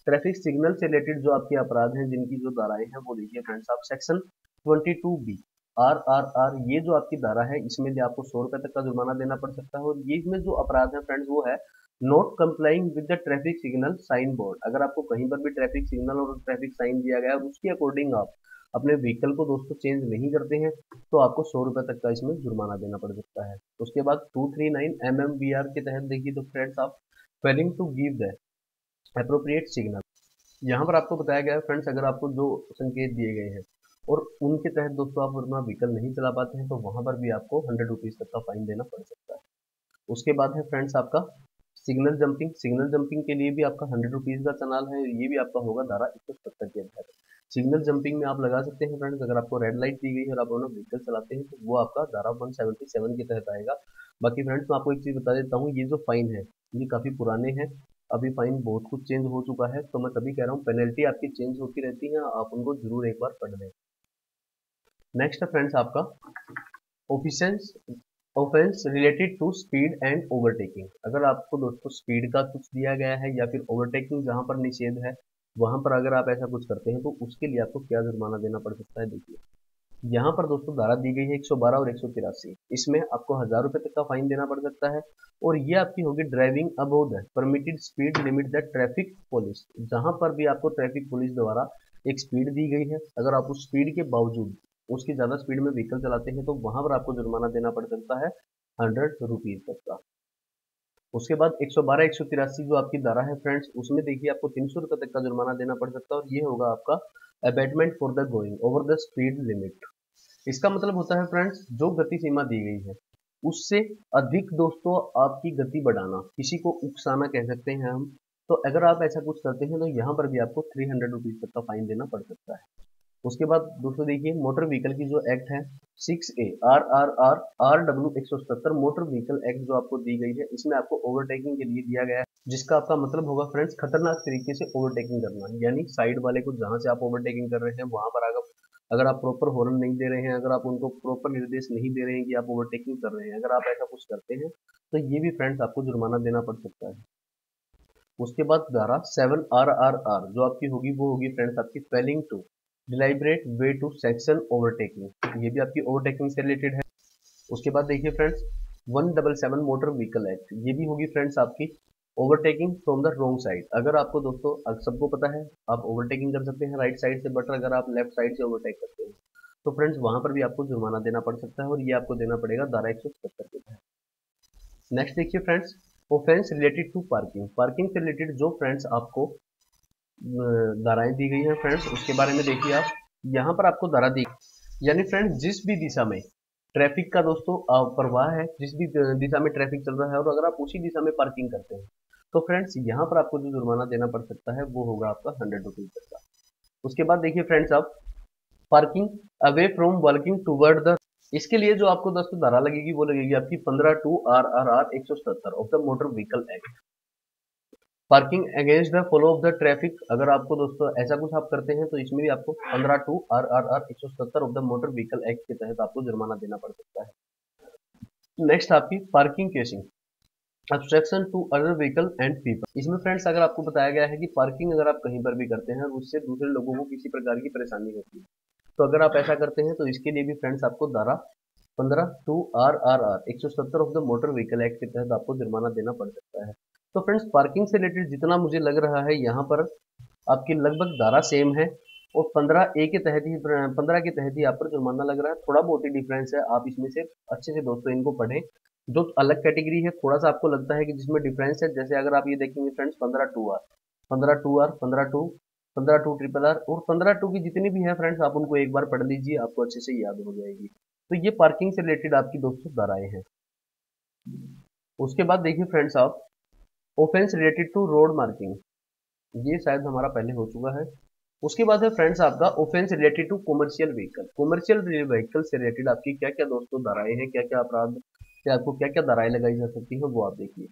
ट्रैफिक सिग्नल से रिलेटेड जो आपके अपराध हैं जिनकी जो धाराएं हैं वो देखिए फ्रेंड्स आप सेक्शन 22B RRR, ये जो आपकी धारा है इसमें भी आपको 100 रुपए तक का जुर्माना देना पड़ सकता है। और ये इसमें जो अपराध है फ्रेंड्स वो है not complying with the traffic signal sign board. अगर आपको कहीं पर भी ट्रैफिक सिग्नल और ट्रैफिक साइन दिया गया है और उसके अकॉर्डिंग आप अपने व्हीकल को दोस्तों चेंज नहीं करते हैं तो आपको 100 रुपए तक का इसमें जुर्माना देना पड़ सकता है। उसके बाद 239 MMVR के तहत देखिए तो फ्रेंड्स आप failing to give the appropriate signal, यहाँ पर आपको बताया गया है फ्रेंड्स अगर आपको जो संकेत दिए गए हैं और उनके तहत दोस्तों आप अपना व्हीकल नहीं चला पाते हैं तो वहां पर भी आपको 100 रुपीज तक का फाइन देना पड़ सकता है। उसके बाद है फ्रेंड्स आपका सिग्नल जंपिंग। सिग्नल जंपिंग के लिए भी आपका 100 रुपीज का चालान है, ये भी आपका होगा धारा 170 के तहत। सिग्नल जंपिंग में आप लगा सकते हैं फ्रेंड्स अगर आपको रेड लाइट दी गई है और आप अपना व्हीकल चलाते हैं तो वो आपका धारा 177 के तहत आएगा। बाकी फ्रेंड्स मैं आपको एक चीज बता देता हूँ, ये जो फाइन है ये काफी पुराने हैं, अभी फाइन बहुत कुछ चेंज हो चुका है, तो मैं तभी कह रहा हूँ पेनल्टी आपकी चेंज होती रहती है, आप उनको जरूर एक बार पढ़ लें। नेक्स्ट है फ्रेंड्स आपका offences offence related to speed and overtaking. अगर आपको दोस्तों स्पीड का कुछ दिया गया है या फिर ओवरटेकिंग जहां पर निषेध है वहां पर अगर आप ऐसा कुछ करते हैं तो उसके लिए आपको क्या जुर्माना देना पड़ सकता है। देखिए यहाँ पर दोस्तों धारा दी गई है 112 और 183, इसमें आपको 1000 रुपए तक का फाइन देना पड़ सकता है। और ये आपकी होगी driving above the permitted speed limit the traffic police. जहां पर भी आपको ट्रैफिक पुलिस द्वारा एक स्पीड दी गई है, अगर आप उस स्पीड के बावजूद उसकी ज्यादा स्पीड में व्हीकल चलाते हैं तो वहां पर आपको जुर्माना देना पड़ सकता है 100 रुपीज तक का। उसके बाद 112 183 जो आपकी धारा है फ्रेंड्स उसमें देखिए आपको 300 रुपए तक का जुर्माना देना पड़ सकता है और ये होगा आपका abetment for the going over the speed limit. इसका मतलब होता है फ्रेंड्स जो गति सीमा दी गई है उससे अधिक दोस्तों आपकी गति बढ़ाना, किसी को उकसाना कह सकते हैं हम। तो अगर आप ऐसा कुछ करते हैं तो यहाँ पर भी आपको 300 रुपीज तक का फाइन देना पड़ सकता है। उसके बाद दोस्तों देखिए मोटर व्हीकल की जो एक्ट है 6A RRR RW 177 motor vehicle act जो आपको दी गई है इसमें आपको ओवरटेकिंग के लिए दिया गया है, जिसका आपका मतलब होगा फ्रेंड्स खतरनाक तरीके से ओवरटेकिंग करना, यानी साइड वाले को जहां से आप ओवरटेकिंग कर रहे हैं वहां पर अगर आप प्रॉपर हॉर्न नहीं दे रहे हैं, अगर आप उनको प्रॉपर निर्देश नहीं दे रहे हैं कि आप ओवरटेकिंग कर रहे हैं, अगर आप ऐसा कुछ करते हैं तो ये भी फ्रेंड्स आपको जुर्माना देना पड़ सकता है। उसके बाद धारा 7RRR जो आपकी होगी वो होगी फ्रेंड्स आपकी failing to deliberate way to section overtaking, ये भी आपकी ओवरटेकिंग से रिलेटेड है। उसके बाद देखिए फ्रेंड्स 177 मोटर व्हीकल एक्ट, ये भी होगी फ्रेंड्स आपकी overtaking from the wrong side. अगर आपको दोस्तों सबको पता है आप ओवरटेकिंग कर सकते हैं राइट साइड से, बट अगर आप लेफ्ट साइड से ओवरटेक करते हैं तो फ्रेंड्स वहां पर भी आपको जुर्माना देना पड़ सकता है और ये आपको देना पड़ेगा धारा 177 के तहत। नेक्स्ट देखिए friends offence related to parking. Parking से रिलेटेड जो फ्रेंड्स आपको धाराएं दी गई हैं फ्रेंड्स उसके बारे में देखिए आप यहाँ पर आपको धारा दी, यानी फ्रेंड्स जिस भी दिशा में ट्रैफिक का दोस्तों प्रवाह है, जिस भी दिशा में ट्रैफिक चल रहा है और अगर आप उसी दिशा में पार्किंग करते हैं तो फ्रेंड्स यहाँ पर आपको जो जुर्माना देना पड़ सकता है वो होगा आपका 100 रुपीज तक का। उसके बाद देखिए फ्रेंड्स आप parking away from working toward the, इसके लिए जो आपको दोस्तों धारा लगेगी वो लगेगी आपकी 15 RRR 177 of the motor vehicle act. Parking against the flow of the traffic, अगर आपको दोस्तों ऐसा कुछ आप करते हैं तो इसमें भी आपको 15 RRR 177 of the motor vehicle act के तहत आपको जुर्माना देना पड़ सकता है। नेक्स्ट आपकी parking causing obstruction to other vehicle and people. इसमें फ्रेंड्स अगर आपको बताया गया है कि पार्किंग अगर आप कहीं पर भी करते हैं और उससे दूसरे लोगों को किसी प्रकार की परेशानी होती है तो अगर आप ऐसा करते हैं तो इसके लिए भी फ्रेंड्स आपको धारा 15 RRR 177 of the motor vehicle act के तहत आपको जुर्माना देना पड़ सकता है। तो फ्रेंड्स पार्किंग से रिलेटेड जितना मुझे लग रहा है यहाँ पर आपकी लगभग धारा सेम है और 15A के तहत ही 15 के तहत ही आप पर जुर्माना लग रहा है, थोड़ा बहुत ही डिफरेंस है। आप इसमें से अच्छे से दोस्तों इनको पढ़ें, जो अलग कैटेगरी है थोड़ा सा आपको लगता है कि जिसमें डिफरेंस है, जैसे अगर आप ये देखेंगे फ्रेंड्स 15 15 15 ट्रिपल आर और 15 की जितनी भी है फ्रेंड्स आप उनको एक बार पढ़ लीजिए, आपको अच्छे से याद हो जाएगी। तो ये पार्किंग से रिलेटेड आपकी दोस्तों धाराएं हैं। उसके बाद देखिए फ्रेंड्स आप offence related to road marking, ये शायद हमारा पहले हो चुका है। उसके बाद है फ्रेंड्स आपका offence related to commercial vehicle. Commercial vehicle से रिलेटेड आपकी क्या क्या दोस्तों धाराएं हैं, क्या क्या अपराध से आपको क्या क्या धाराएं लगाई जा सकती है वो आप देखिए।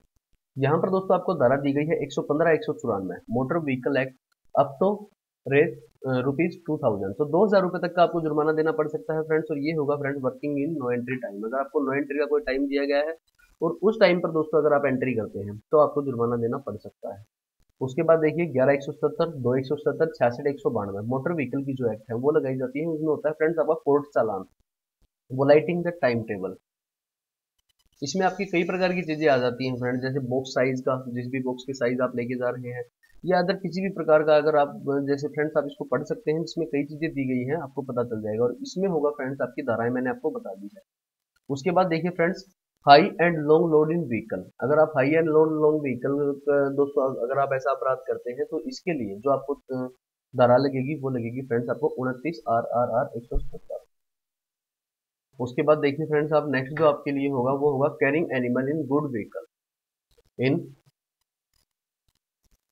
यहाँ पर दोस्तों आपको धारा दी गई है 115 194 मोटर व्हीकल एक्ट अप तो रेट ₹2000, तो 2000 रुपए तक का आपको जुर्माना देना पड़ सकता है फ्रेंड्स। और ये होगा friends working in no entry time, अगर आपको नो एंट्री का कोई टाइम दिया गया है और उस टाइम पर दोस्तों अगर आप एंट्री करते हैं तो आपको जुर्माना देना पड़ सकता है। उसके बाद देखिए 11/177, 2/177, 66/192 मोटर व्हीकल की जो एक्ट है वो लगाई जाती है। उसमें होता है फ्रेंड्स आपका court challan, violating the time table. इसमें आपकी कई प्रकार की चीजें आ जाती हैं फ्रेंड्स, जैसे बॉक्स साइज का, जिस भी बॉक्स की साइज आप लेके जा रहे हैं, या अदर किसी भी प्रकार का अगर आप जैसे फ्रेंड्स आप इसको पढ़ सकते हैं, इसमें कई चीजें दी गई हैं, आपको पता चल जाएगा। और इसमें होगा फ्रेंड्स आपकी धाराएं मैंने आपको बता दी है। उसके बाद देखिए friends, high and long loading vehicle. अगर आप हाई एंड लॉन्ग व्हीकल दोस्तों अगर आप ऐसा अपराध करते हैं तो इसके लिए जो आपको धारा लगेगी वो लगेगी फ्रेंड्स आपको 29 RRR 177। उसके बाद देखिए फ्रेंड्स, आप नेक्स्ट जो आपके लिए होगा वो होगा carrying animal in good vehicle in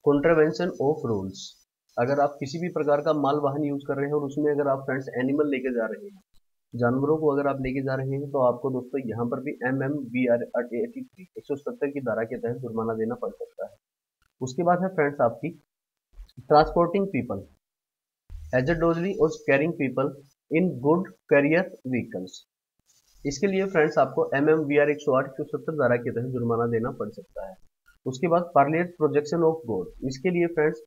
contravention of rules. अगर आप किसी भी प्रकार का माल वाहन यूज कर रहे हैं और उसमें अगर आप फ्रेंड्स एनिमल लेके जा रहे हैं, जानवरों को अगर आप लेके जा रहे हैं, तो आपको दोस्तों यहाँ पर भी MMVR 170 की धारा के तहत जुर्माना देना पड़ सकता है। उसके बाद है फ्रेंड्स आपकी ट्रांसपोर्टिंग पीपल हैजर्डोसली और carrying people in good carrier vehicles. इसके लिए फ्रेंड्स आपको MMVR 108-170 धारा के तहत जुर्माना देना पड़ सकता है। उसके बाद पार्लियर प्रोजेक्शन ऑफ गोड, इसके लिए friends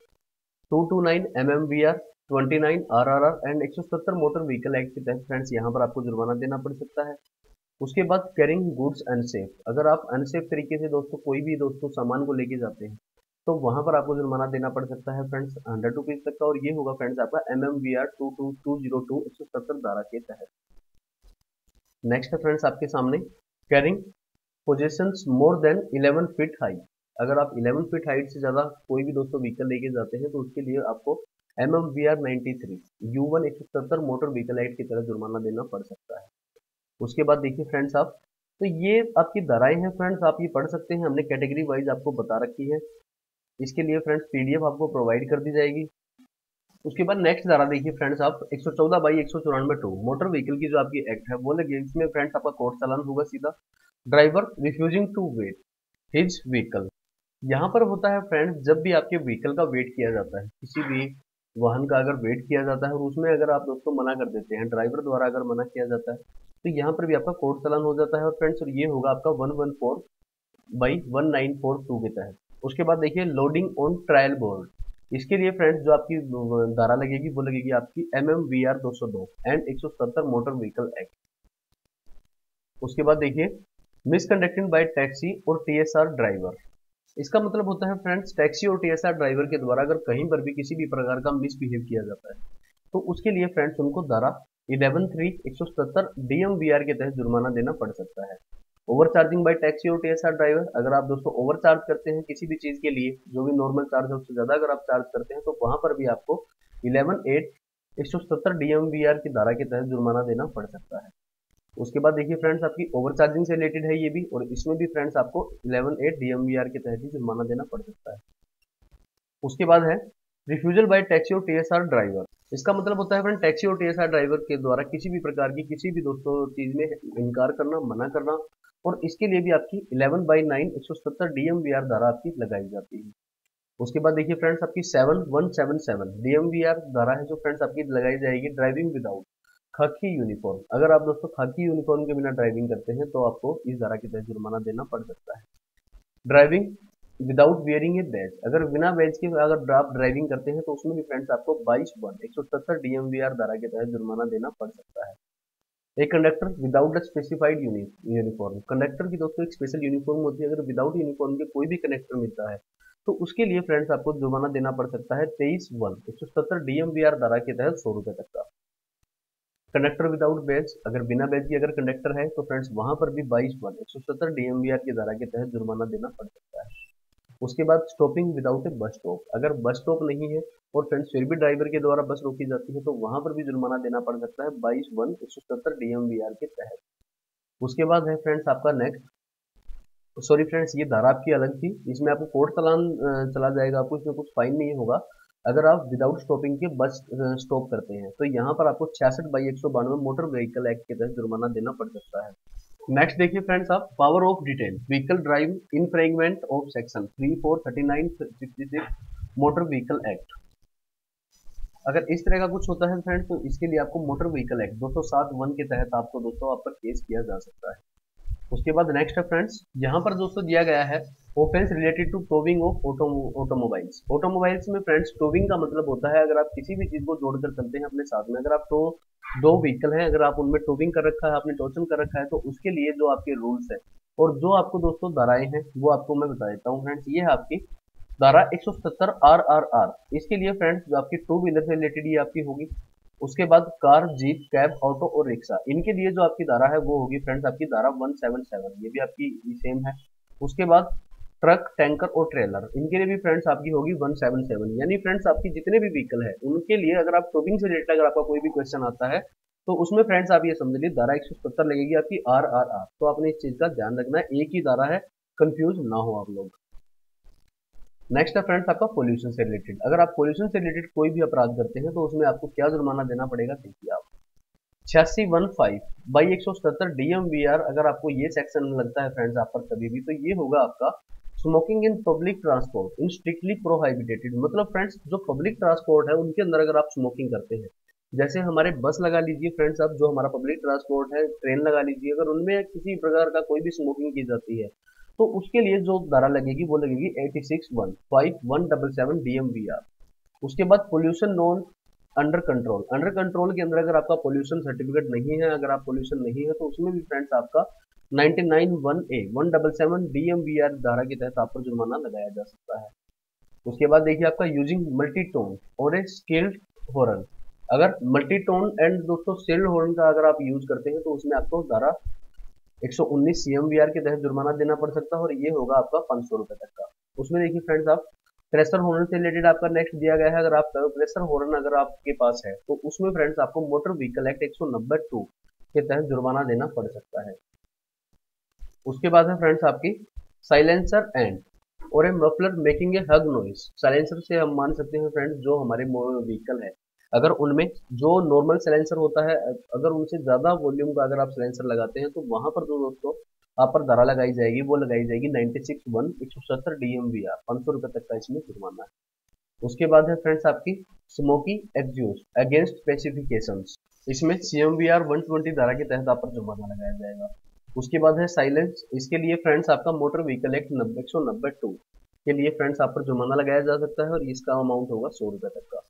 229 MMVR 29 RRR and 170 motor vehicle act के तहत फ्रेंड्स यहाँ पर आपको जुर्माना देना पड़ सकता है। उसके बाद कैरिंग गुड्स अनसेफ, अगर आप अनसेफ तरीके से दोस्तों कोई भी दोस्तों सामान को लेके जाते हैं तो वहां पर आपको जुर्माना देना पड़ सकता है फ्रेंड्स 100 रुपीज तक का, और ये होगा फ्रेंड्स आपका MMVR 22202 170 धारा के तहत। नेक्स्ट है फ्रेंड्स आपके सामने carrying possessions more than 11 feet high. अगर आप 11 फीट हाइट से ज्यादा कोई भी दोस्तों व्हीकल लेके जाते हैं तो उसके लिए आपको MMVR 93 U1 170 motor vehicle act की तरह जुर्माना देना पड़ सकता है। उसके बाद देखिए फ्रेंड्स आप, तो ये आपकी धाराएं हैं फ्रेंड्स, आप ये पढ़ सकते हैं, हमने कैटेगरी वाइज आपको बता रखी है। इसके लिए फ्रेंड्स PDF आपको प्रोवाइड कर दी जाएगी। उसके बाद नेक्स्ट धारा देखिए फ्रेंड्स आप 114/194 मोटर व्हीकल की जो आपकी एक्ट है वो लगी। इसमें फ्रेंड्स आपका कोर्ट चालान होगा सीधा, driver refusing to wait his vehicle. यहाँ पर होता है फ्रेंड्स, जब भी आपके व्हीकल का वेट किया जाता है, किसी भी वाहन का अगर वेट किया जाता है और उसमें अगर आप दोस्तों मना कर देते हैं, ड्राइवर द्वारा अगर मना किया जाता है, तो यहाँ पर भी आपका कोर्ट चालान हो जाता है। और फ्रेंड्स ये होगा आपका 114/1942 के तहत। उसके बाद देखिए लोडिंग ऑन ट्रायल बोर्ड, इसके लिए फ्रेंड्स जो आपकी धारा लगेगी वो लगेगी आपकी MMVR 202 and 170 motor vehicle act. उसके बाद देखिए मिसकंडक्टिंग बाय टैक्सी और TSR ड्राइवर, इसका मतलब होता है फ्रेंड्स टैक्सी और TSR ड्राइवर के द्वारा अगर कहीं पर भी किसी भी प्रकार का मिसबिहेव किया जाता है तो उसके लिए फ्रेंड्स उनको धारा 11(3) 170 DMVR के तहत जुर्माना देना पड़ सकता है। ओवरचार्जिंग बाय टैक्सी और TSR ड्राइवर, अगर आप दोस्तों ओवरचार्ज करते हैं किसी भी चीज के लिए, जो भी नॉर्मल चार्ज है उससे ज्यादा अगर आप चार्ज करते हैं तो वहां पर भी आपको 11(8) 170 DMVR की धारा के तहत जुर्माना देना पड़ सकता है। उसके बाद देखिए फ्रेंड्स आपकी ओवरचार्जिंग से रिलेटेड है ये भी, और इसमें भी फ्रेंड्स आपको 11(8) DMVR के तहत ही जुर्माना देना पड़ सकता है। उसके बाद है रिफ्यूजल बाय टैक्सी और TSR ड्राइवर, इसका मतलब होता है फ्रेंड टैक्सी और TSR ड्राइवर के द्वारा किसी भी प्रकार की किसी भी दोस्तों चीज में इनकार करना, मना करना, और इसके लिए भी आपकी 11/9 170 DMVR धारा आपकी लगाई जाती है। उसके बाद देखिए फ्रेंड्स आपकी 7177 DMVR धारा है जो फ्रेंड्स आपकी लगाई जाएगी ड्राइविंग विदाउट खाकी यूनिफॉर्म। अगर आप दोस्तों खाकी यूनिफॉर्म के बिना ड्राइविंग करते हैं तो आपको इस धारा के तहत जुर्माना देना पड़ सकता है। ड्राइविंग विदाउट वियरिंग ए बैज, अगर बिना बैज के अगर आप ड्राइविंग करते हैं तो उसमें भी फ्रेंड्स आपको 22/170 DMVR धारा के तहत जुर्माना देना पड़ सकता है। एक conductor without the specified uniform, conductor की दोस्तों एक स्पेशल यूनिफॉर्म होती है, अगर विदाउट यूनिफॉर्म के कोई भी कंडक्टर मिलता है तो उसके लिए फ्रेंड्स आपको जुर्माना देना पड़ सकता है 23/170 DMVR धारा के तहत 100 रुपए तक का। कंडक्टर विदाउट बैज, अगर बिना बैज की अगर कंडक्टर है तो फ्रेंड्स वहां पर भी 22/170 DMVR की धारा के तहत जुर्माना देना पड़ सकता है। उसके बाद स्टॉपिंग विदाउट ए बस स्टॉप, अगर बस स्टॉप नहीं है और फ्रेंड्स फिर भी ड्राइवर के द्वारा बस रोकी जाती है तो वहां पर भी जुर्माना देना पड़ सकता है 22/170 DMVR के तहत। उसके बाद है फ्रेंड्स आपका नेक्स्ट, सॉरी फ्रेंड्स ये धारा आपकी अलग थी, इसमें आपको कोर्ट चालान चला जाएगा, आपको इसमें कुछ फाइन नहीं होगा अगर आप विदाउट स्टॉपिंग के बस स्टॉप करते हैं, तो यहाँ पर आपको 66/192 मोटर व्हीकल एक्ट के तहत जुर्माना देना पड़ सकता है। नेक्स्ट देखिए फ्रेंड्स आप power of detain vehicle drive infringement of section 343966 motor vehicle act. अगर इस तरह का कुछ होता है फ्रेंड्स तो इसके लिए आपको मोटर व्हीकल एक्ट 207(1) के तहत आपको दोस्तों आप पर केस किया जा सकता है। उसके बाद नेक्स्ट है फ्रेंड्स, यहाँ पर दोस्तों दिया गया है offence related to towing of automobiles. Automobiles में फ्रेंड्स टोविंग का मतलब होता है अगर आप किसी भी चीज को जोड़कर चलते हैं अपने साथ में, अगर आप तो दो व्हीकल हैं, अगर आप उनमें टोविंग कर रखा है, आपने टोचन कर रखा है, तो उसके लिए जो आपके रूल्स है और जो आपको दोस्तों धाराएं हैं वो आपको मैं बता देता हूँ फ्रेंड्स। ये है आपकी धारा 170 RRR। इसके लिए फ्रेंड्स जो आपकी टू व्हीलर से रिलेटेड ये आपकी होगी। उसके बाद कार, जीप, कैब, ऑटो और रिक्शा, इनके लिए जो आपकी धारा है वो होगी फ्रेंड्स आपकी धारा 177, ये भी आपकी सेम है। उसके बाद ट्रक, टैंकर और ट्रेलर, इनके लिए भी फ्रेंड्स आपकी होगी 177। यानी फ्रेंड्स आपकी जितने भी व्हीकल है उनके लिए अगर आप टोबिंग से रिलेटेड अगर आपका कोई भी क्वेश्चन आता है तो उसमें फ्रेंड्स आप ये समझ लीजिए धारा 170 लगेगी आपकी RRR। तो आपने इस चीज का ध्यान रखना है, एक ही धारा है, कंफ्यूज ना हो आप लोग। नेक्स्ट है फ्रेंड्स आपका पोल्यूशन से रिलेटेड। अगर आप पोल्यूशन से रिलेटेड कोई भी अपराध करते हैं तो उसमें आपको क्या जुर्माना देना पड़ेगा, देखिए आप 8615/177 DMVR। अगर आपको ये सेक्शन लगता है फ्रेंड्स आप पर कभी भी, तो ये होगा आपका smoking in public transport in strictly prohibited. मतलब फ्रेंड्स जो पब्लिक ट्रांसपोर्ट है उनके अंदर अगर आप स्मोकिंग करते हैं, जैसे हमारे बस लगा लीजिए फ्रेंड्स, आप जो हमारा पब्लिक ट्रांसपोर्ट है, ट्रेन लगा लीजिए, अगर उनमें किसी प्रकार का कोई भी स्मोकिंग की जाती है तो उसके लिए जो धारा लगेगी वो लगेगी 8615/177 DMVR। उसके बाद pollution non under control. Under control के अंदर अगर आपका पोल्यूशन सर्टिफिकेट नहीं है, अगर आप पोल्यूशन नहीं है, तो उसमें भी फ्रेंड्स आपका 99(1)(a) 177 DMVR धारा के तहत आप पर जुर्माना लगाया जा सकता है। उसके बाद देखिए आपका यूजिंग मल्टी टोन और ए स्केल्ड हॉर्न। अगर मल्टी टोन एंड दोस्तों स्केल्ड हॉर्न का अगर आप यूज करते हैं तो उसमें आपको धारा 119 CMVR के तहत जुर्माना देना पड़ सकता है और ये होगा आपका 500 रुपए तक का। उसमें देखिए फ्रेंड्स आप प्रेशर हॉर्न से रिलेटेड आपका नेक्स्ट दिया गया है। अगर आप प्रेशर हॉर्न अगर आपके पास है तो उसमें फ्रेंड्स आपको मोटर व्हीकल एक्ट 190(2) के तहत जुर्माना देना पड़ सकता है। उसके बाद है फ्रेंड्स आपकी साइलेंसर एंड और a muffler making a huge noise. Silencer से हम मान सकते हैं फ्रेंड्स जो हमारे व्हीकल है, अगर उनमें जो नॉर्मल साइलेंसर होता है, अगर उनसे ज्यादा वॉल्यूम का अगर आप साइलेंसर लगाते हैं तो वहां पर जो दोस्तों आप पर धारा लगाई जाएगी वो लगाई जाएगी 96(1)(170 DMVR। 500 रुपए तक का इसमें जुर्माना है। उसके बाद है फ्रेंड्स आपकी स्मोकी एग्जॉस्ट अगेंस्ट स्पेसिफिकेशंस। इसमें CMVR 120 धारा के तहत आप पर जुर्माना लगाया जाएगा। उसके बाद है साइलेंस। इसके लिए फ्रेंड्स आपका मोटर व्हीकल एक्ट 190(2) के लिए फ्रेंड्स आप पर जुर्माना लगाया जा सकता है और इसका अमाउंट होगा 100 रुपए तक का।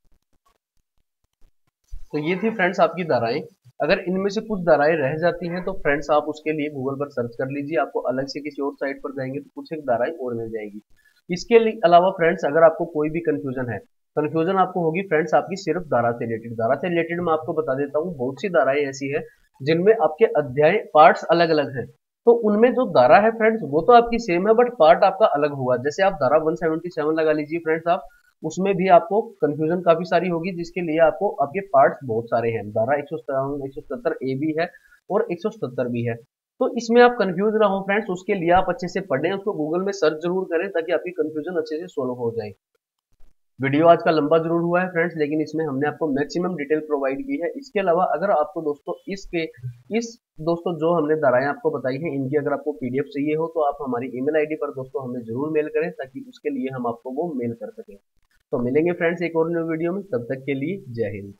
तो ये थी फ्रेंड्स आपकी धाराएं। अगर इनमें से कुछ धाराएं रह जाती हैं तो फ्रेंड्स आप उसके लिए गूगल पर सर्च कर लीजिए, आपको अलग से किसी और साइट पर जाएंगे तो कुछ एक धाराएं और मिल जाएगी। इसके अलावा फ्रेंड्स अगर आपको कोई भी कंफ्यूजन है, कंफ्यूजन आपको होगी फ्रेंड्स आपकी सिर्फ धारा से रिलेटेड। धारा से रिलेटेड मैं आपको बता देता हूँ, बहुत सी धाराएं ऐसी है जिनमें आपके अध्याय पार्ट्स अलग अलग हैं। तो उनमें जो धारा है फ्रेंड्स वो तो आपकी सेम है बट पार्ट आपका अलग होगा। जैसे आप धारा 177 लगा लीजिए फ्रेंड्स आप, उसमें भी आपको कंफ्यूजन काफी सारी होगी जिसके लिए आपको आपके पार्ट्स बहुत सारे हैं। धारा 170A भी है और 170 भी है। तो इसमें आप कंफ्यूज ना हो फ्रेंड्स, उसके लिए आप अच्छे से पढ़ें, उसको गूगल में सर्च जरूर करें ताकि आपकी कंफ्यूजन अच्छे से सोल्व हो जाए। वीडियो आज का लंबा जरूर हुआ है फ्रेंड्स, लेकिन इसमें हमने आपको मैक्सिमम डिटेल प्रोवाइड की है। इसके अलावा अगर आपको दोस्तों इस दोस्तों जो हमने धाराएं आपको बताई हैं इनकी अगर आपको PDF चाहिए हो तो आप हमारी email ID पर दोस्तों हमें जरूर मेल करें ताकि उसके लिए हम आपको वो मेल कर सकें। तो मिलेंगे फ्रेंड्स एक और न्यू वीडियो में, तब तक के लिए जय हिंद।